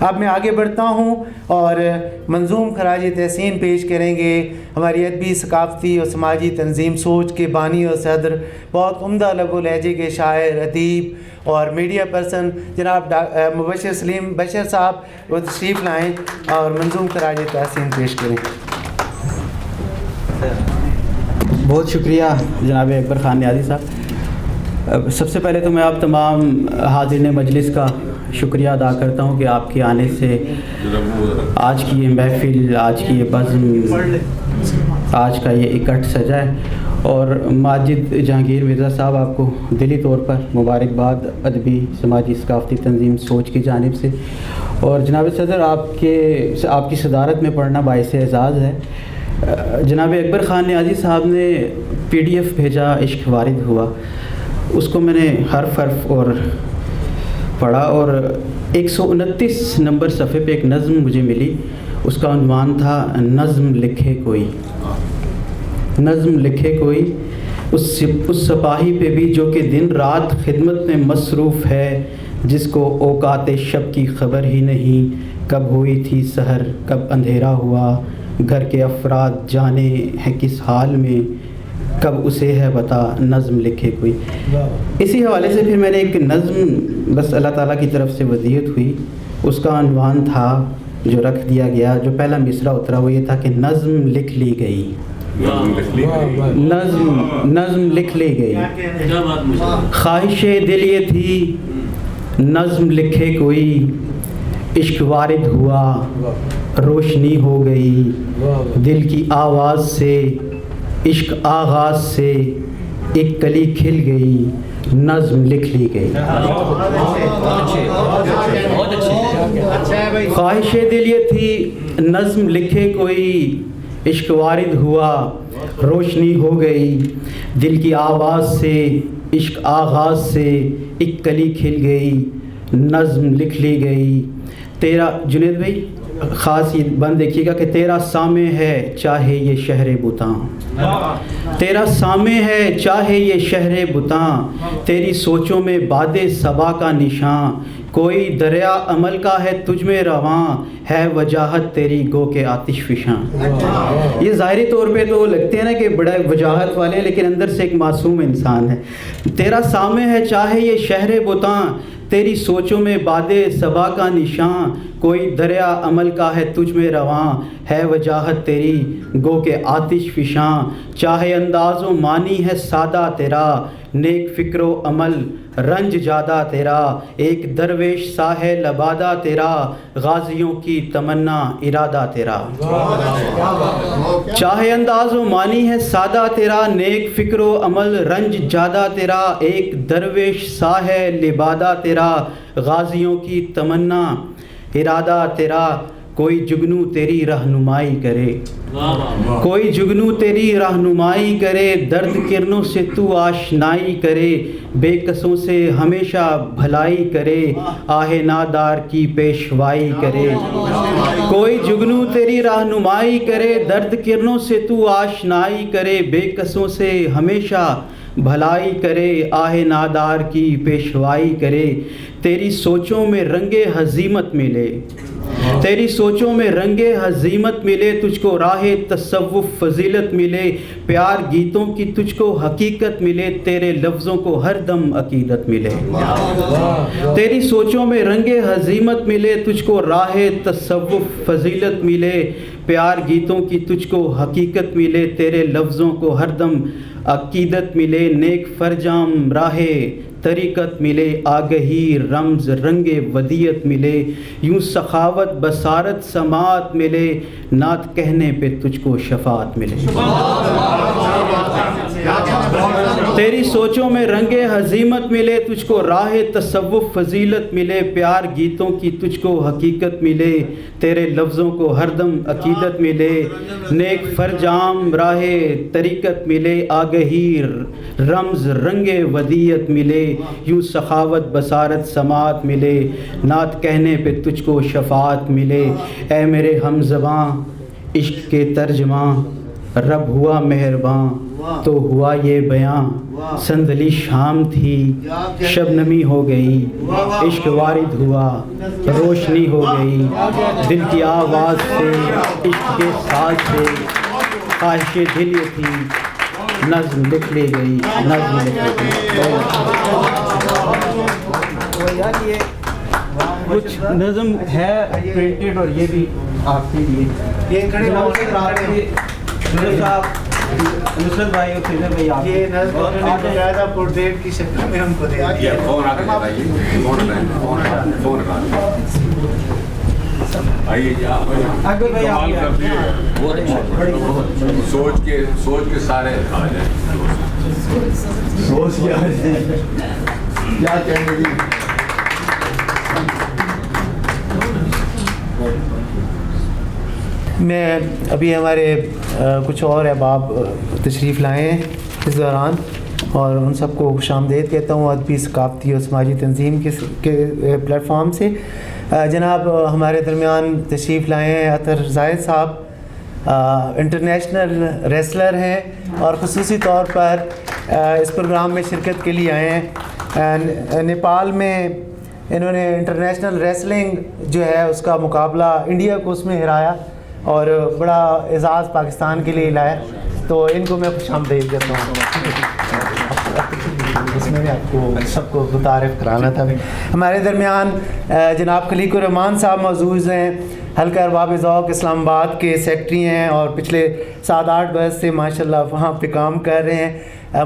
اب میں آگے بڑھتا ہوں اور منظوم خراج تحسین پیش کریں گے ہماری ادبی ثقافتی اور سماجی تنظیم سوچ کے بانی اور صدر، بہت عمدہ لب و لہجے کے شاعر، ادیب اور میڈیا پرسن جناب مبشر سلیم بشر صاحب، وہ تشریف لائیں اور منظوم خراج تحسین پیش کریں۔ بہت شکریہ جناب اکبر خان نیازی صاحب۔ سب سے پہلے تو میں آپ تمام حاضرین مجلس کا شکریہ ادا کرتا ہوں کہ آپ کے آنے سے آج کی یہ محفل، آج کی یہ بزم، آج کا یہ اکٹھ سجا ہے۔ اور ماجد جہانگیر مرزا صاحب، آپ کو دلی طور پر مبارکباد ادبی سماجی ثقافتی تنظیم سوچ کی جانب سے۔ اور جناب صدر، آپ کی صدارت میں پڑھنا باعث اعزاز ہے۔ جناب اکبر خان نیازی صاحب نے PDF بھیجا، عشق وارد ہوا، اس کو میں نے حرف اور پڑھا، اور 129 نمبر صفحے پہ ایک نظم مجھے ملی، اس کا عنوان تھا نظم لکھے کوئی، نظم لکھے کوئی اس سپاہی پہ بھی جو کہ دن رات خدمت میں مصروف ہے، جس کو اوقات شب کی خبر ہی نہیں، کب ہوئی تھی سحر کب اندھیرا ہوا، گھر کے افراد جانے ہیں کس حال میں، کب اسے ہے بتا نظم لکھے کوئی۔ اسی حوالے سے پھر میں نے ایک نظم بس اللہ تعالیٰ کی طرف سے ودیعت ہوئی، اس کا عنوان تھا جو رکھ دیا گیا، جو پہلا مصرع اترا وہ یہ تھا کہ نظم لکھ لی گئی، نظم لکھ لی گئی، خواہش دل یہ تھی نظم لکھے کوئی، عشق وارد ہوا روشنی ہو گئی، دل کی آواز سے عشق آغاز سے ایک کلی کھل گئی، نظم لکھ لی گئی۔ خواہش دل یہ تھی نظم لکھے کوئی، عشق وارد ہوا روشنی ہو گئی، دل کی آواز سے عشق آغاز سے ایک کلی کھل گئی، نظم لکھ لی گئی۔ تیرا جنید بھائی خاص یہ بند دیکھیے گا کہ تیرا سامع ہے چاہے یہ شہر بتاں، تیرا سامع ہے چاہے یہ شہر بتاں، تیری سوچوں میں باد صبا کا نشاں، کوئی دریا عمل کا ہے تجھ میں رواں، ہے وجاہت تیری گو کے آتش فشاں۔ یہ ظاہری طور پہ تو لگتے ہیں نا کہ بڑا وجاہت والے، لیکن اندر سے ایک معصوم انسان ہے۔ تیرا سامع ہے چاہے یہ شہر بتاں، تیری سوچوں میں باد صبا کا نشاں، کوئی دریا عمل کا ہے تجھ میں رواں، ہے وجاہت تیری گو کے آتش فشاں، چاہے انداز و معنی ہے سادہ تیرا، نیک فکر و عمل رنج جادہ تیرا، ایک درویش سا ہے لبادہ تیرا، غازیوں کی تمنا ارادہ تیرا۔ چاہے انداز و معنی ہے سادہ تیرا، نیک فکر و عمل رنج جادہ تیرا، ایک درویش سا ہے لبادہ تیرا، غازیوں کی تمنا ارادہ تیرا، کوئی جگنو تیری رہنمائی کرے، کوئی جگنو تیری رہنمائی کرے، درد کرنوں سے تو آشنائی کرے، بے کسوں سے ہمیشہ بھلائی کرے، آہ نادار کی پیشوائی کرے۔ کوئی جگنو تیری رہنمائی کرے، درد کرنوں سے تو آشنائی کرے، بے کسوں سے ہمیشہ بھلائی کرے، آہ نادار کی پیشوائی کرے، تیری سوچوں میں رنگ ہزیمت ملے، تیری سوچوں میں رنگ ہزیمت ملے، تجھ کو راہ تصوف فضیلت ملے، پیار گیتوں کی تجھ کو حقیقت ملے، تیرے لفظوں کو ہر دم عقیدت ملے۔ تیری سوچوں میں رنگ ہزیمت ملے، تجھ کو راہ تصوف فضیلت ملے، پیار گیتوں کی تجھ کو حقیقت ملے، تیرے لفظوں کو ہر دم عقیدت ملے، نیک فرجام راہ طریقت ملے، آگہی رمز رنگ ودیت ملے، یوں سخاوت بصارت سماعت ملے، نعت کہنے پہ تجھ کو شفاعت ملے۔ تیری سوچوں میں رنگ ہزیمت ملے، تجھ کو راہ تصوف فضیلت ملے، پیار گیتوں کی تجھ کو حقیقت ملے، تیرے لفظوں کو ہر دم عقیدت ملے، نیک فرجام راہ طریقت ملے، آگہی رمز رنگ ودیت ملے، یوں سخاوت بصارت سماعت ملے، نعت کہنے پہ تجھ کو شفاعت ملے، اے میرے ہم زباں عشق کے ترجماں، رب ہوا مہرباں تو ہوا یہ بیاں، سندلی شام تھی شبنمی ہو گئی، عشق وارد ہوا روشنی ہو گئی، دل کی آواز سے عشق کے ساز سے خواہش دل یہ تھی نظم لکھ لی گئی، نظم لکھ لی گئی۔ کچھ نظم ہے پرنٹڈ اور یہ بھی آپ کے لیے، یہ کھڑے نصرت بھائی اور فیضر بھائی آپ یہ نظم زیادہ پورٹریٹ کی شکل میں ہم کو دے دیا۔ اکبر بھائی آپ سوچ کے سارے سوچ کیا کہنے دی۔ میں ابھی ہمارے کچھ اور احباب تشریف لائے ہیں اس دوران، اور ان سب کو خوش آمدید کہتا ہوں ادبی ثقافتی اور سماجی تنظیم کے پلیٹ فارم سے۔ جناب ہمارے درمیان تشریف لائے ہیں عطر زاہد صاحب، انٹرنیشنل ریسلر ہیں اور خصوصی طور پر اس پروگرام میں شرکت کے لیے آئے ہیں۔ نیپال میں انہوں نے انٹرنیشنل ریسلنگ جو ہے اس کا مقابلہ انڈیا کو اس میں ہرایا اور بڑا اعزاز پاکستان کے لیے لایا، تو ان کو میں خوش آمدید کہتا ہوں۔ اس میں بھی آپ کو سب کو متعارف کرانا تھا۔ ہمارے درمیان جناب خلیق الرحمان صاحب موجود ہیں، حلقہ ارباب ذوق اسلام آباد کے سیکٹری ہیں اور پچھلے 7-8 برس سے ماشاءاللہ وہاں پہ کام کر رہے ہیں۔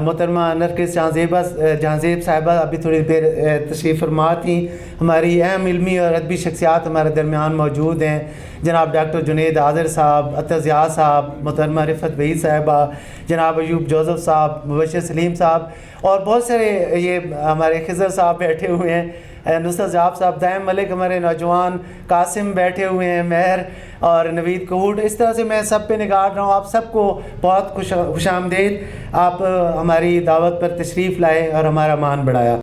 محترمہ نرگس جہانزیب صاحبہ ابھی تھوڑی دیر تشریف فرما تھیں۔ ہماری اہم علمی اور ادبی شخصیات ہمارے درمیان موجود ہیں، جناب ڈاکٹر جنید حاضر صاحب، عطر ضیاء صاحب، محترمہ رفت وحید صاحبہ، جناب ایوب جوزف صاحب، مبشر سلیم صاحب، اور بہت سارے یہ ہمارے خضر صاحب بیٹھے ہوئے ہیں، نصرت جاب صاحب، دائم ملک ہمارے نوجوان، قاسم بیٹھے ہوئے ہیں، مہر اور نوید کوہوٹ۔ اس طرح سے میں سب پہ نگاہ رہا ہوں۔ آپ سب کو بہت خوش آمدید، آپ ہماری دعوت پر تشریف لائے اور ہمارا مان بڑھایا۔